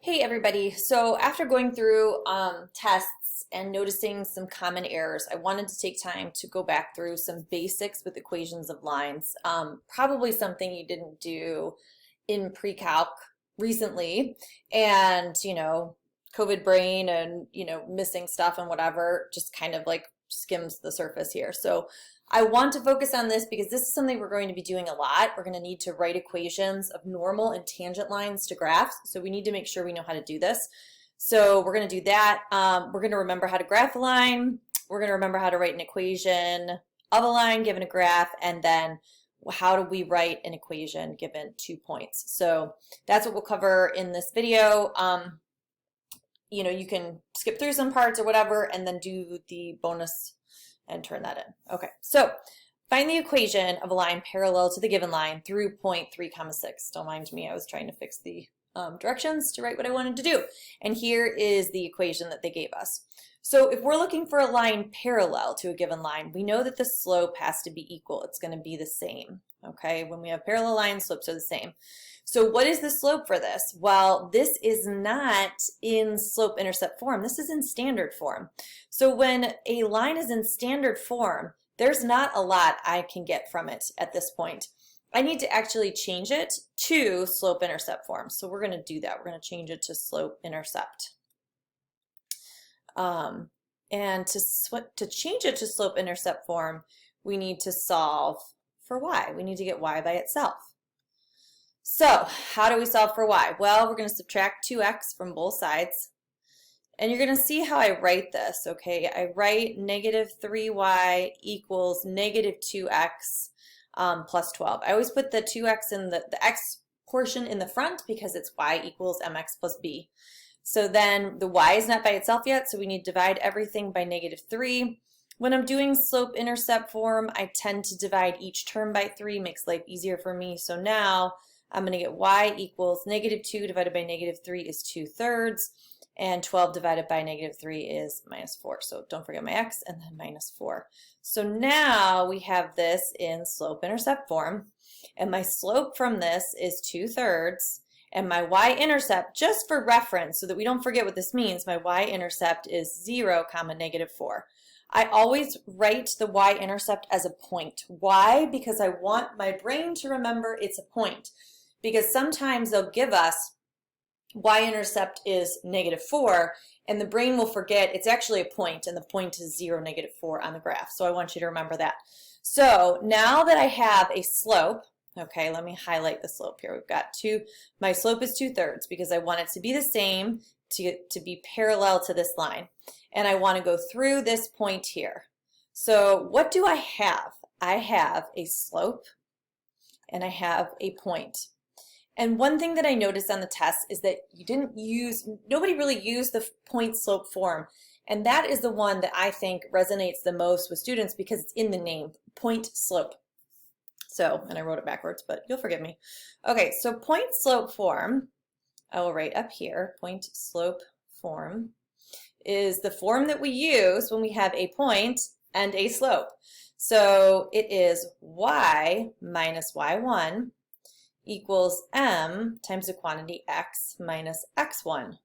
Hey everybody, so after going through tests and noticing some common errors, I wanted to take time to go back through some basics with equations of lines. Probably something you didn't do in pre-calc recently, and COVID brain and missing stuff and whatever just kind of like skims the surface here. So I want to focus on this because this is something we're going to be doing a lot. We're going to need to write equations of normal and tangent lines to graphs, so we need to make sure we know how to do this. So we're going to do that. We're going to remember how to graph a line. We're going to remember how to write an equation of a line given a graph, and then how do we write an equation given 2 points. So that's what we'll cover in this video. You can skip through some parts or whatever and then do the bonus and turn that in. Okay, so find the equation of a line parallel to the given line through point 3, 6. Don't mind me, I was trying to fix the directions to write what I wanted to do. And here is the equation that they gave us. So if we're looking for a line parallel to a given line, we know that the slope has to be equal. It's going to be the same. Okay, when we have parallel lines, slopes are the same. So what is the slope for this? Well, this is not in slope-intercept form. This is in standard form. So when a line is in standard form, there's not a lot I can get from it at this point. I need to actually change it to slope-intercept form. So we're going to do that. We're going to change it to slope-intercept. And to change it to slope-intercept form, we need to solve for y. We need to get y by itself. So how do we solve for y? Well, we're going to subtract 2x from both sides. And you're going to see how I write this, okay? I write negative 3y equals negative 2x plus 12. I always put the 2x in the x portion in the front because it's y equals mx plus b. So then the y is not by itself yet, so we need to divide everything by negative 3. When I'm doing slope-intercept form, I tend to divide each term by 3, makes life easier for me. So now I'm going to get y equals negative 2 divided by negative 3 is 2/3, and 12 divided by negative 3 is minus 4. So don't forget my x, and then minus 4. So now we have this in slope-intercept form, and my slope from this is 2/3, and my y-intercept, just for reference, so that we don't forget what this means, my y-intercept is 0, negative 4. I always write the y-intercept as a point. Why? Because I want my brain to remember it's a point. Because sometimes they'll give us y-intercept is negative 4, and the brain will forget it's actually a point, and the point is 0, negative 4 on the graph. So I want you to remember that. So now that I have a slope, okay, let me highlight the slope here. We've got my slope is 2/3 because I want it to be the same, to be parallel to this line. And I want to go through this point here. So what do I have? I have a slope and I have a point. And one thing that I noticed on the test is that nobody really used the point slope form. And that is the one that I think resonates the most with students because it's in the name, point slope. So, and I wrote it backwards, but you'll forgive me. Okay, so point slope form, I will write up here, point slope form is the form that we use when we have a point and a slope. So it is y minus y1 equals m times the quantity x minus x1.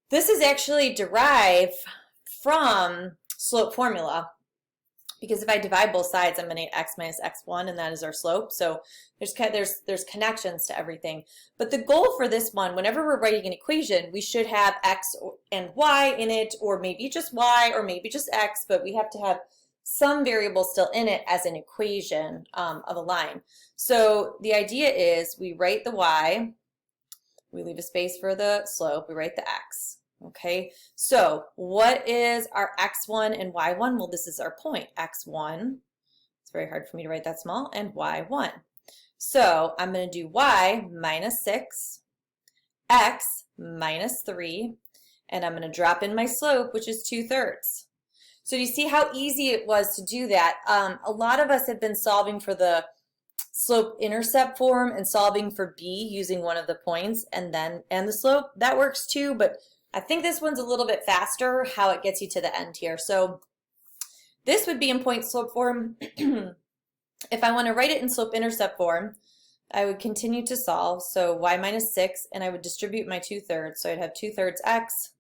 This is actually derived from slope formula because if I divide both sides, I'm going to get x minus x1, and that is our slope. So there's connections to everything. But the goal for this one, whenever we're writing an equation, we should have x and y in it, or maybe just y, or maybe just x, but we have to have some variable still in it as an equation of a line. So the idea is we write the y, we leave a space for the slope, we write the x. Okay, so what is our x1 and y1? Well, this is our point, x1. It's very hard for me to write that small, and y1. So I'm going to do y minus 6, x minus 3, and I'm going to drop in my slope, which is 2/3. So you see how easy it was to do that. A lot of us have been solving for the slope-intercept form and solving for b using one of the points and the slope. That works too, but I think this one's a little bit faster, how it gets you to the end here. So this would be in point slope form. If I want to write it in slope-intercept form, I would continue to solve, so y minus 6, and I would distribute my 2/3, so I'd have 2/3 x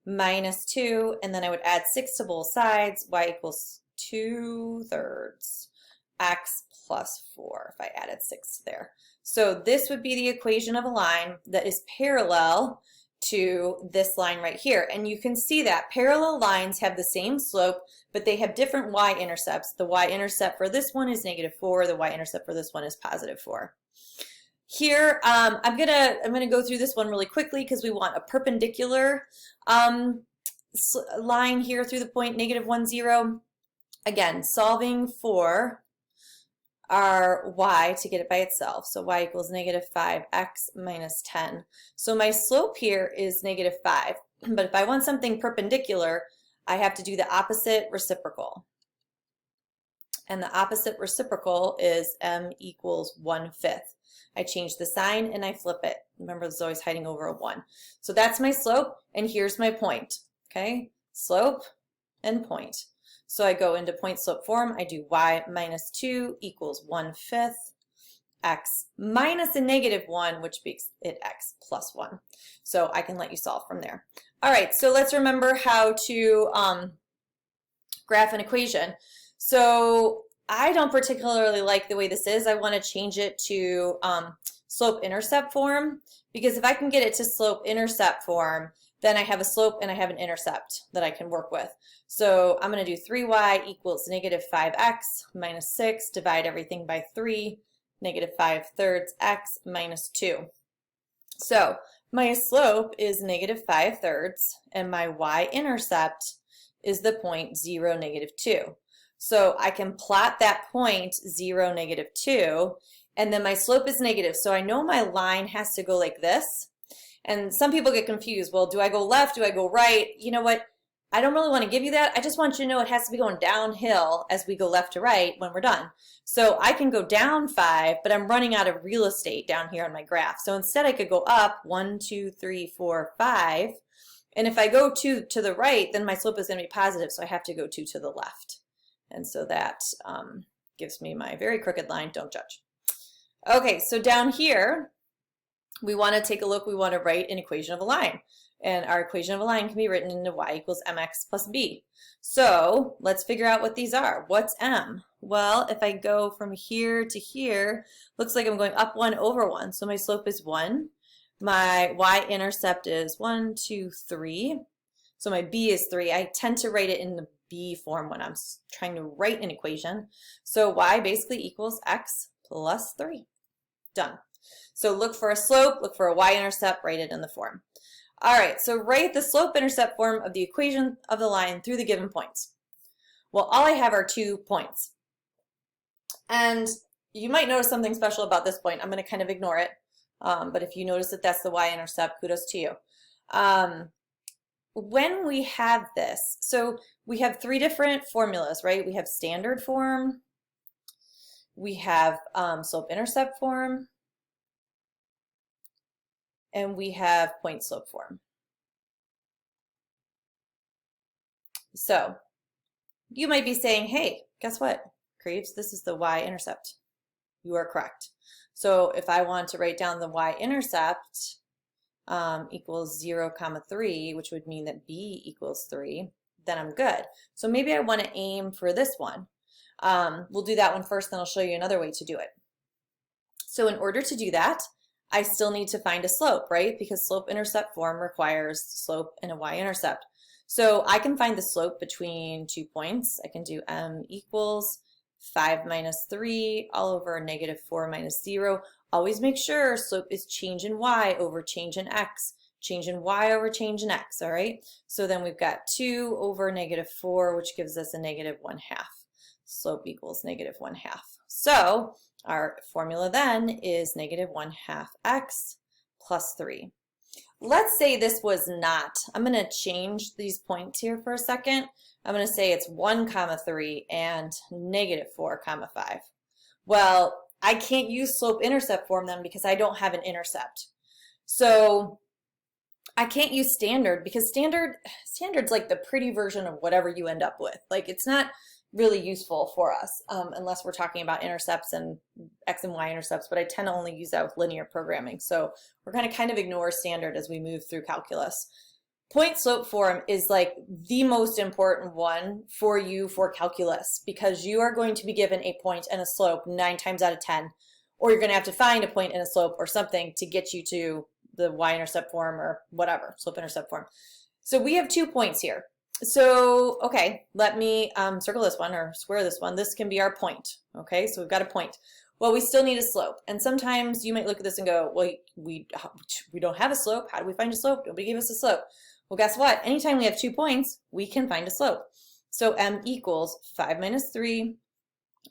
minus 2, and then I would add 6 to both sides, y equals 2/3 x plus 4, if I added 6 there. So this would be the equation of a line that is parallel to this line right here. And you can see that parallel lines have the same slope, but they have different y-intercepts. The y-intercept for this one is -4, the y-intercept for this one is +4. Here, I'm gonna go through this one really quickly because we want a perpendicular line here through the point -1, 0. Again, solving for our y to get it by itself. So y equals -5x minus 10. So my slope here is -5. But if I want something perpendicular, I have to do the opposite reciprocal. And the opposite reciprocal is m equals 1/5. I change the sign and I flip it. Remember, there's always hiding over a 1. So that's my slope, and here's my point. Okay, slope and point. So I go into point slope form, I do y minus 2 equals 1/5 x minus a -1, which makes it x plus 1. So I can let you solve from there. All right, so let's remember how to graph an equation. So I don't particularly like the way this is. I want to change it to slope-intercept form, because if I can get it to slope-intercept form, then I have a slope and I have an intercept that I can work with. So I'm going to do 3y equals -5x minus 6, divide everything by 3, -5/3 x minus 2. So my slope is -5/3, and my y-intercept is the point 0, -2. So I can plot that point 0, -2, and then my slope is negative. So I know my line has to go like this. And some people get confused. Well, do I go left? Do I go right? You know what? I don't really want to give you that. I just want you to know it has to be going downhill as we go left to right when we're done. So I can go down 5, but I'm running out of real estate down here on my graph. So instead I could go up 1, 2, 3, 4, 5. And if I go 2 to the right, then my slope is going to be positive. So I have to go 2 to the left. And so that gives me my very crooked line. Don't judge. Okay, so down here, we want to take a look. We want to write an equation of a line. And our equation of a line can be written into y equals mx plus b. So let's figure out what these are. What's m? Well, if I go from here to here, looks like I'm going up 1 over 1. So my slope is 1. My y-intercept is 1, 2, 3. So my b is 3. I tend to write it in the b form when I'm trying to write an equation. So y basically equals x plus 3. Done. So look for a slope, look for a y-intercept, write it in the form. All right, so write the slope-intercept form of the equation of the line through the given points. Well, all I have are 2 points. And you might notice something special about this point. I'm going to kind of ignore it. But if you notice that that's the y-intercept, kudos to you. When we have this, so we have 3 different formulas, right? We have standard form, we have slope-intercept form, and we have point slope form. So you might be saying, hey, guess what, Creeves? This is the y-intercept. You are correct. So if I want to write down the y-intercept equals 0, 3, which would mean that b equals 3, then I'm good. So maybe I want to aim for this one. We'll do that one first, then I'll show you another way to do it. So in order to do that, I still need to find a slope, right? Because slope-intercept form requires slope and a y-intercept. So I can find the slope between 2 points. I can do m equals 5 minus 3 all over -4 minus 0. Always make sure slope is change in y over change in x, change in y over change in x, all right? So then we've got 2 over -4, which gives us a -1/2. Slope equals -1/2. So our formula then is -1/2 x plus 3. Let's say this was not. I'm going to change these points here for a second. I'm going to say it's 1, 3 and -4, 5. Well, I can't use slope-intercept form then because I don't have an intercept. So I can't use standard because standard's like the pretty version of whatever you end up with. Like it's not really useful for us, unless we're talking about intercepts and x and y intercepts, but I tend to only use that with linear programming. So we're going to kind of ignore standard as we move through calculus. Point slope form is like the most important one for you for calculus, because you are going to be given a point and a slope 9 times out of 10, or you're going to have to find a point and a slope or something to get you to the y-intercept form or whatever, slope-intercept form. So we have 2 points here. So, okay, let me circle this one or square this one. This can be our point, okay? So we've got a point. Well, we still need a slope. And sometimes you might look at this and go, well, we don't have a slope. How do we find a slope? Nobody gave us a slope. Well, guess what? Anytime we have 2 points, we can find a slope. So m equals 5 minus 3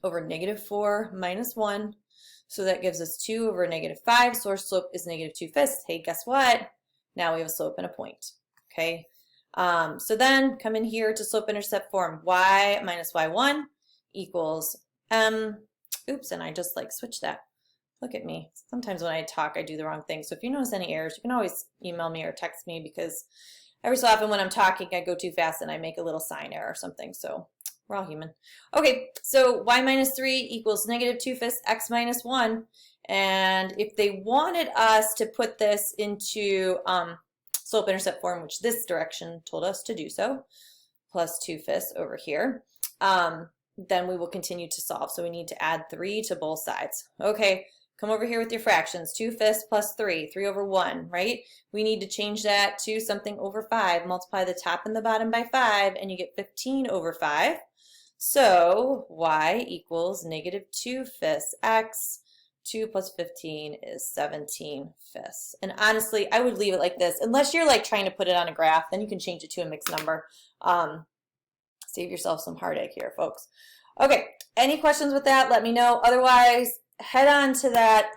over negative 4 minus 1. So that gives us 2 over negative 5. So our slope is negative 2/5. Hey, guess what? Now we have a slope and a point, okay? So then come in here to slope-intercept form. Y minus y1 equals m. Oops, and I just like switched that. Look at me. Sometimes when I talk, I do the wrong thing. So if you notice any errors, you can always email me or text me, because every so often when I'm talking, I go too fast and I make a little sign error or something. So we're all human. Okay, so y minus 3 equals negative 2/5 x minus 1. And if they wanted us to put this into slope-intercept form, which this direction told us to do so, plus 2/5 over here, then we will continue to solve. So we need to add 3 to both sides. Okay, come over here with your fractions. 2/5 plus 3, 3 over 1, right? We need to change that to something over 5. Multiply the top and the bottom by 5, and you get 15 over 5. So y equals negative 2/5 x. 2 plus 15 is 17/5. And honestly, I would leave it like this. Unless you're like trying to put it on a graph, then you can change it to a mixed number. Save yourself some heartache here, folks. Okay, any questions with that? Let me know. Otherwise, head on to that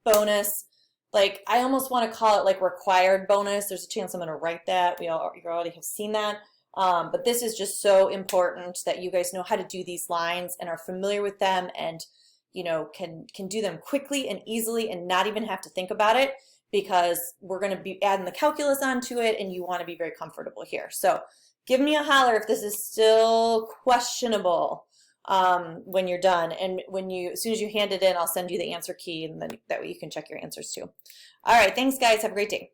bonus. Like, I almost want to call it like required bonus. There's a chance I'm going to write that. You already have seen that. But this is just so important that you guys know how to do these lines and are familiar with them, and you know, can do them quickly and easily and not even have to think about it, because we're going to be adding the calculus onto it and you want to be very comfortable here. So give me a holler if this is still questionable when you're done. And as soon as you hand it in, I'll send you the answer key, and then that way you can check your answers too. All right, thanks guys. Have a great day.